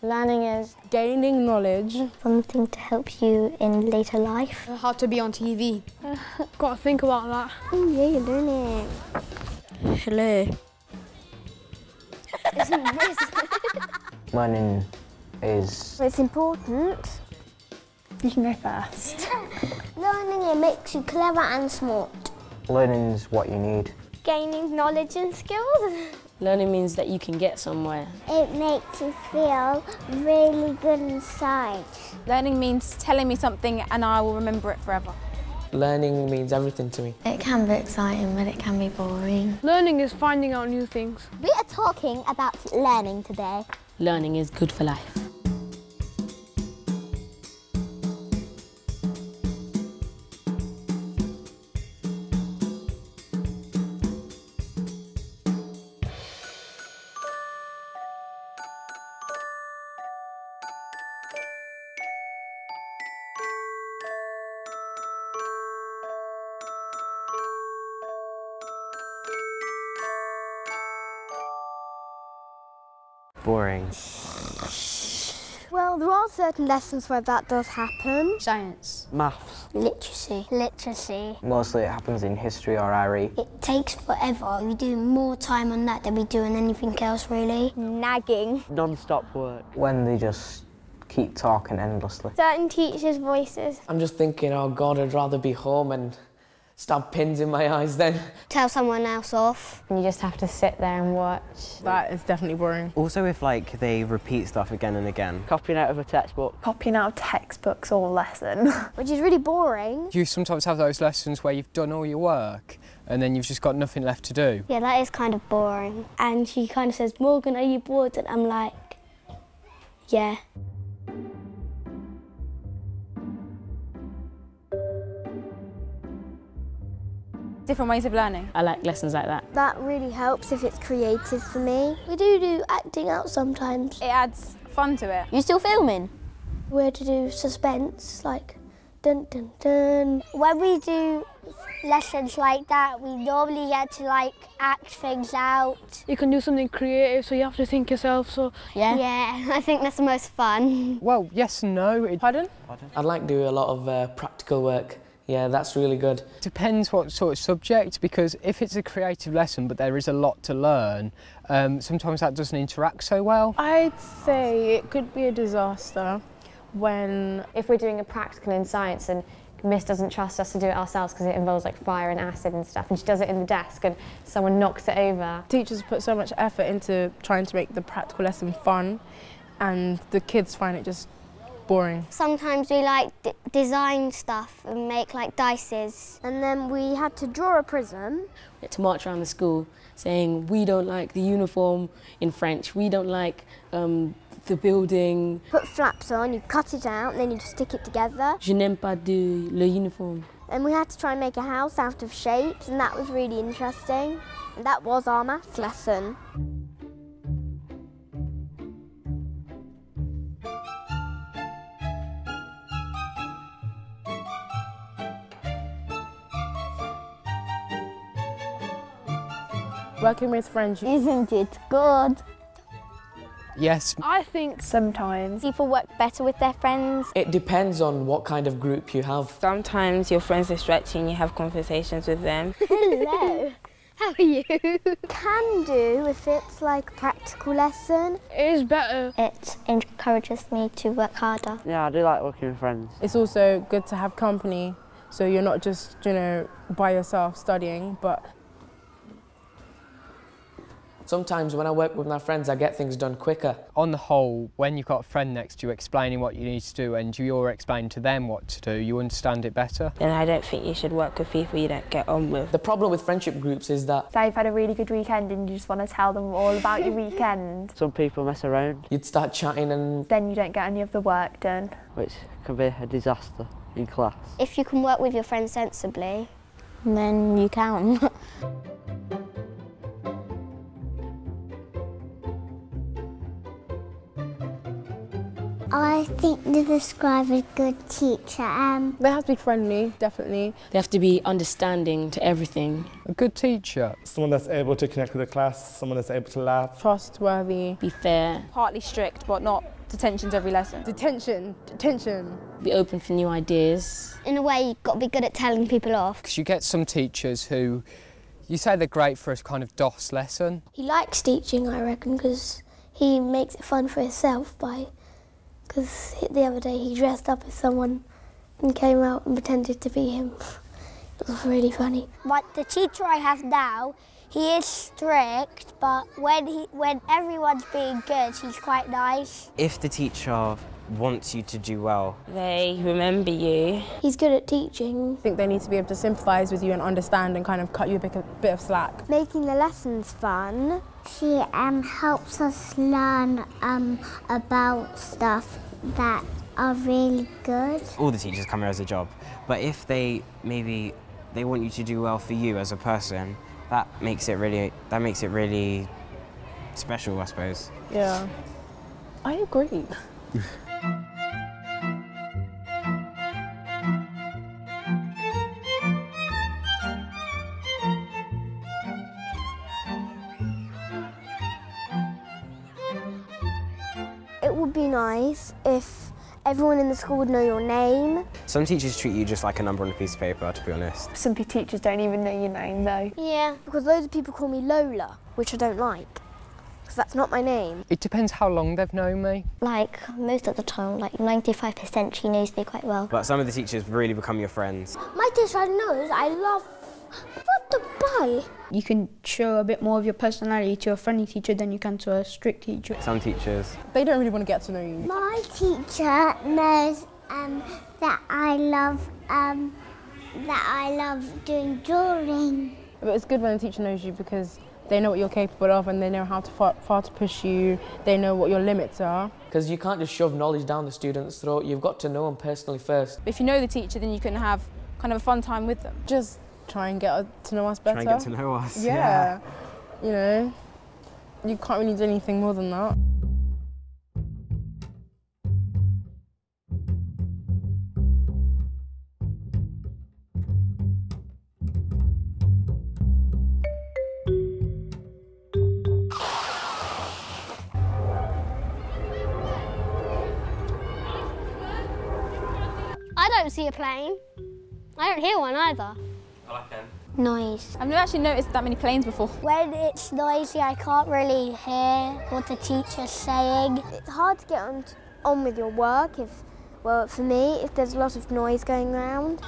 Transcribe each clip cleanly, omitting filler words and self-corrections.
Learning is gaining knowledge. Something to help you in later life. How to be on TV. Got to think about that. Oh yeah, you're learning. hello. Learning is... It's important. You can go first. Learning, it makes you clever and smart. Learning's what you need. Gaining knowledge and skills. Learning means that you can get somewhere. It makes you feel really good inside. Learning means telling me something and I will remember it forever. Learning means everything to me. It can be exciting, but it can be boring. Learning is finding out new things. We are talking about learning today. Learning is good for life. Boring. Well, there are certain lessons where that does happen. Science. Maths. Literacy. Literacy. Mostly it happens in history or RE. It takes forever. We do more time on that than we do on anything else, really. Nagging. Non-stop work. When they just keep talking endlessly. Certain teachers' voices. I'm just thinking, oh God, I'd rather be home and stab pins in my eyes then. Tell someone else off. You just have to sit there and watch. That is definitely boring. Also if like they repeat stuff again and again. Copying out of a textbook. Copying out of textbooks all lesson. Which is really boring. You sometimes have those lessons where you've done all your work and then you've just got nothing left to do. Yeah, that is kind of boring. And she kind of says, Morgan, are you bored? And I'm like, yeah. Different ways of learning. I like lessons like that. That really helps if it's creative for me. We do acting out sometimes. It adds fun to it. You still filming? We're to do suspense, like dun dun dun. When we do lessons like that, we normally get to like act things out. You can do something creative, so you have to think yourself, so... Yeah, I think that's the most fun. Well, yes and no. Pardon? I'd like to do a lot of practical work. Yeah, that's really good. Depends what sort of subject, because if it's a creative lesson but there is a lot to learn, sometimes that doesn't interact so well. I'd say it could be a disaster when... If we're doing a practical in science and Miss doesn't trust us to do it ourselves because it involves like fire and acid and stuff, and she does it in the desk and someone knocks it over. Teachers put so much effort into trying to make the practical lesson fun, and the kids find it just boring. Sometimes we like design stuff and make like dices. And then we had to draw a prism. We had to march around the school saying, we don't like the uniform in French, we don't like the building. Put flaps on, you cut it out, and then you just stick it together. Je n'aime pas le uniforme. And we had to try and make a house out of shapes, and that was really interesting. And that was our maths lesson. Working with friends. Isn't it good? Yes. I think sometimes People work better with their friends. It depends on what kind of group you have. Sometimes your friends distract you and you have conversations with them. Hello, how are you? Can do if it's like a practical lesson. it is better. It encourages me to work harder. Yeah, I do like working with friends. It's also good to have company, so you're not just, you know, by yourself studying, but Sometimes when I work with my friends, I get things done quicker. On the whole, when you've got a friend next to you explaining what you need to do and you're explaining to them what to do, you understand it better. And I don't think you should work with people you don't get on with. The problem with friendship groups is that Say you've had a really good weekend and you just want to tell them all about your weekend. Some people mess around, you'd start chatting and Then you don't get any of the work done. which can be a disaster in class. If you can work with your friends sensibly, then you can. I think to describe a good teacher, they have to be friendly, definitely. They have to be understanding to everything. A good teacher. Someone that's able to connect with the class, someone that's able to laugh. Trustworthy. Be fair. Partly strict, but not detentions every lesson. Detention. Be open for new ideas. In a way, you've got to be good at telling people off. Because you get some teachers who, you say they're great for a kind of DOS lesson. He likes teaching, I reckon, because he makes it fun for himself because the other day he dressed up as someone and came out and pretended to be him. It was really funny. But the teacher I have now, he is strict, but when everyone's being good, he's quite nice. If the teacher wants you to do well, They remember you. He's good at teaching. I think they need to be able to sympathise with you and understand and kind of cut you a bit of slack. Making the lessons fun. She helps us learn about stuff that are really good. all the teachers come here as a job. But if they want you to do well for you as a person, that makes it really special, I suppose. Yeah, I agree. It would be nice if everyone in the school would know your name. Some teachers treat you just like a number on a piece of paper, to be honest. Some teachers don't even know your name though. Yeah. Because loads of people call me Lola, which I don't like, because that's not my name. It depends how long they've known me. Like, most of the time, like 95% she knows me quite well. But some of the teachers really become your friends. My teacher knows I love football. You can show a bit more of your personality to a friendly teacher than you can to a strict teacher. Some teachers, They don't really want to get to know you. My teacher knows that I love doing drawing. But it's good when the teacher knows you because they know what you're capable of and they know how far to push you. They know what your limits are. Because you can't just shove knowledge down the student's throat. You've got to know them personally first. If you know the teacher, then you can have kind of a fun time with them. Just try and get to know us better. try and get to know us. Yeah. You know, you can't really do anything more than that. I don't see a plane. I don't hear one either. I like them. Noise. I've never actually noticed that many planes before. When it's noisy, I can't really hear what the teacher's saying. It's hard to get on with your work well, for me, if there's a lot of noise going around.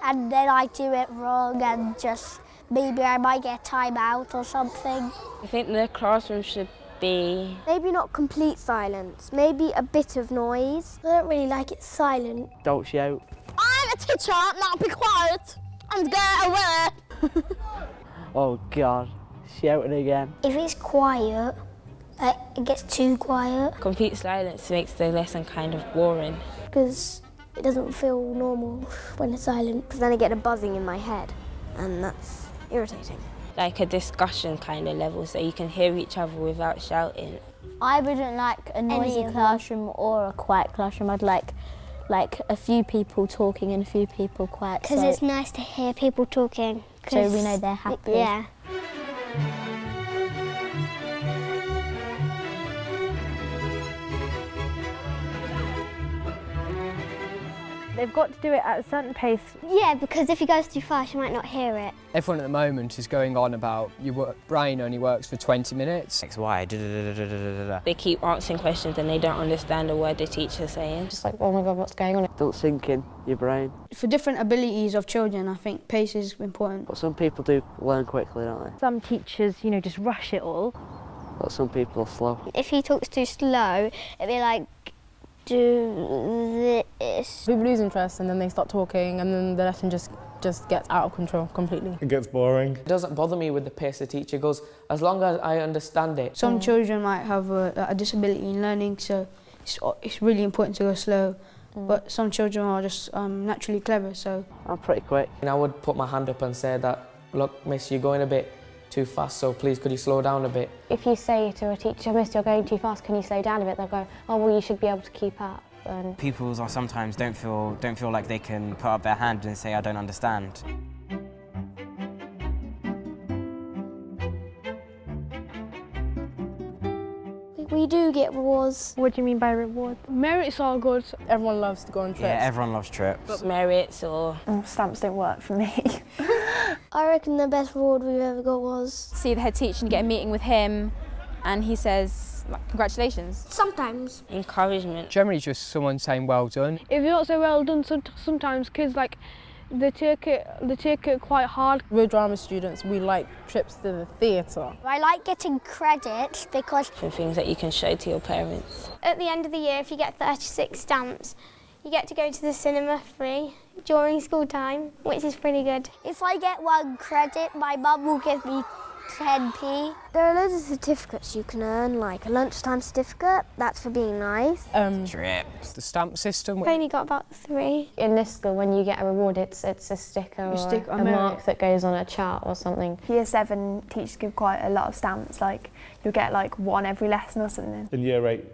And then I do it wrong and just maybe I might get a time out or something. I think the classroom should be... Maybe not complete silence, maybe a bit of noise. I don't really like it silent. Don't shout. I'm a teacher, now be quiet and go away. Oh God, shouting again. If it's quiet, it gets too quiet. Complete silence makes the lesson kind of boring. Because it doesn't feel normal when it's silent. Because then I get a buzzing in my head, and that's irritating. Like a discussion kind of level, so you can hear each other without shouting. I wouldn't like a noisy classroom or a quiet classroom. I'd like a few people talking and a few people quiet. Because it's nice to hear people talking. So we know they're happy. Yeah. They've got to do it at a certain pace. Yeah, because if he goes too fast, you might not hear it. Everyone at the moment is going on about your brain only works for 20 minutes. X, Y, da da da da da da. They keep answering questions and they don't understand a word the teacher's saying. Just like, oh my God, what's going on? Don't sink in your brain. For different abilities of children, I think pace is important. But some people do learn quickly, don't they? Some teachers, just rush it all. But some people are slow. If he talks too slow, it'd be like, do this. People lose interest and then they start talking and then the lesson just gets out of control completely. It gets boring. It doesn't bother me with the pace the teacher goes, as long as I understand it. Some children might have a disability in learning, so it's really important to go slow. But some children are just naturally clever, so... I'm pretty quick. And I would put my hand up and say that, look, miss, you're going a bit too fast, so please could you slow down a bit? If you say to a teacher, miss, you're going too fast, can you slow down a bit? They'll go, oh, well, you should be able to keep up. And Pupils are sometimes don't feel like they can put up their hand and say, I don't understand. We we do get rewards. What do you mean by reward? Merits are good. Everyone loves to go on trips. Yeah, everyone loves trips. But merits or... Stamps don't work for me. I reckon the best reward we've ever got was... See the head teacher and get a meeting with him and he says, like, congratulations. Sometimes. Encouragement. Generally just someone saying well done. If you're not so well done, sometimes kids like they take it quite hard. We're drama students, we like trips to the theatre. I like getting credit because... For things that you can show to your parents. At the end of the year, if you get 36 stamps, you get to go to the cinema free during school time, which is pretty good. If I get 1 credit, my mum will give me 10p. There are loads of certificates you can earn, like a lunchtime certificate, that's for being nice. Trips. The stamp system. I've only got about 3. In this school, when you get a reward, it's a sticker or a mark that goes on a chart or something. Year 7 teachers give quite a lot of stamps, like you'll get like 1 every lesson or something. In year 8,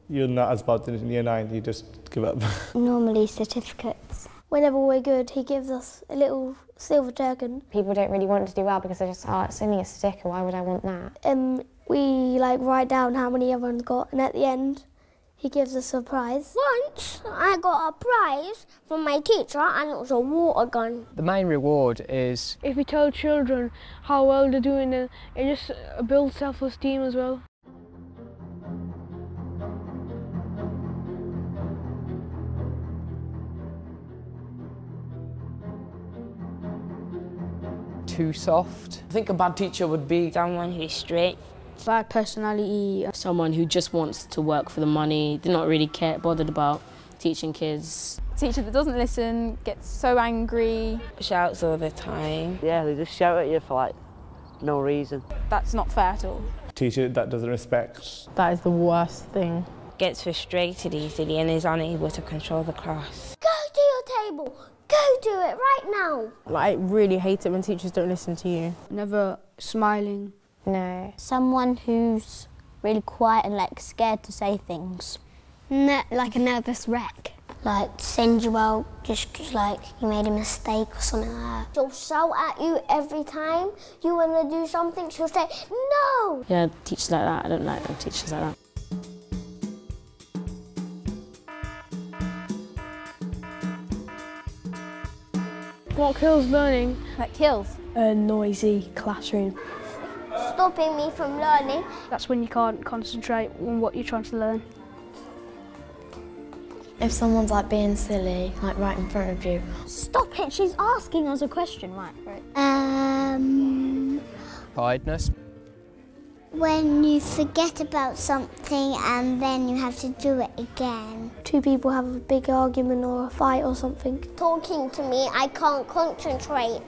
you're not as bad as in year 9, you just give up. Normally certificates. Whenever we're good, he gives us a little silver token. People don't really want to do well because they're just, oh, it's only a sticker, why would I want that? We like write down how many everyone's got, and at the end, he gives us a prize. Once I got a prize from my teacher, and it was a water gun. The main reward is... If we tell children how well they're doing, then it just builds self-esteem as well. Too soft. I think a bad teacher would be someone who's strict. Bad personality. Someone who just wants to work for the money, they're not really bothered about teaching kids. Teacher that doesn't listen, gets so angry. Shouts all the time. Yeah, they just shout at you for like no reason. That's not fair at all. Teacher that doesn't respect. That is the worst thing. Gets frustrated easily and is unable to control the class. Go to your table. Go do it right now. Like, I really hate it when teachers don't listen to you. Never smiling. No. Someone who's really quiet and like scared to say things. Like a nervous wreck. Like send you out just 'cause like you made a mistake or something like that. She'll shout at you every time you want to do something. She'll say, no! Yeah, teachers like that, I don't like them teachers like that. What kills learning? That kills? A noisy classroom. Stopping me from learning. That's when you can't concentrate on what you're trying to learn. If someone's like being silly, like right in front of you. Stop it, she's asking us a question, right? Tiredness. When you forget about something and then you have to do it again. 2 people have a big argument or a fight or something. Talking to me, I can't concentrate.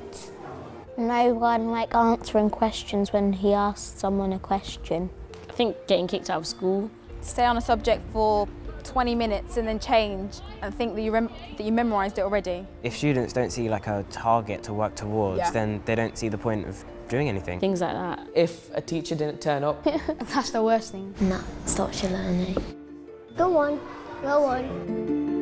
No one like answering questions when he asks someone a question. I think getting kicked out of school. Stay on a subject for 20 minutes and then change and think that you memorised it already. If students don't see like a target to work towards, then they don't see the point of doing anything. Things like that. If a teacher didn't turn up. That's the worst thing. That stops you learning. Go on, go on.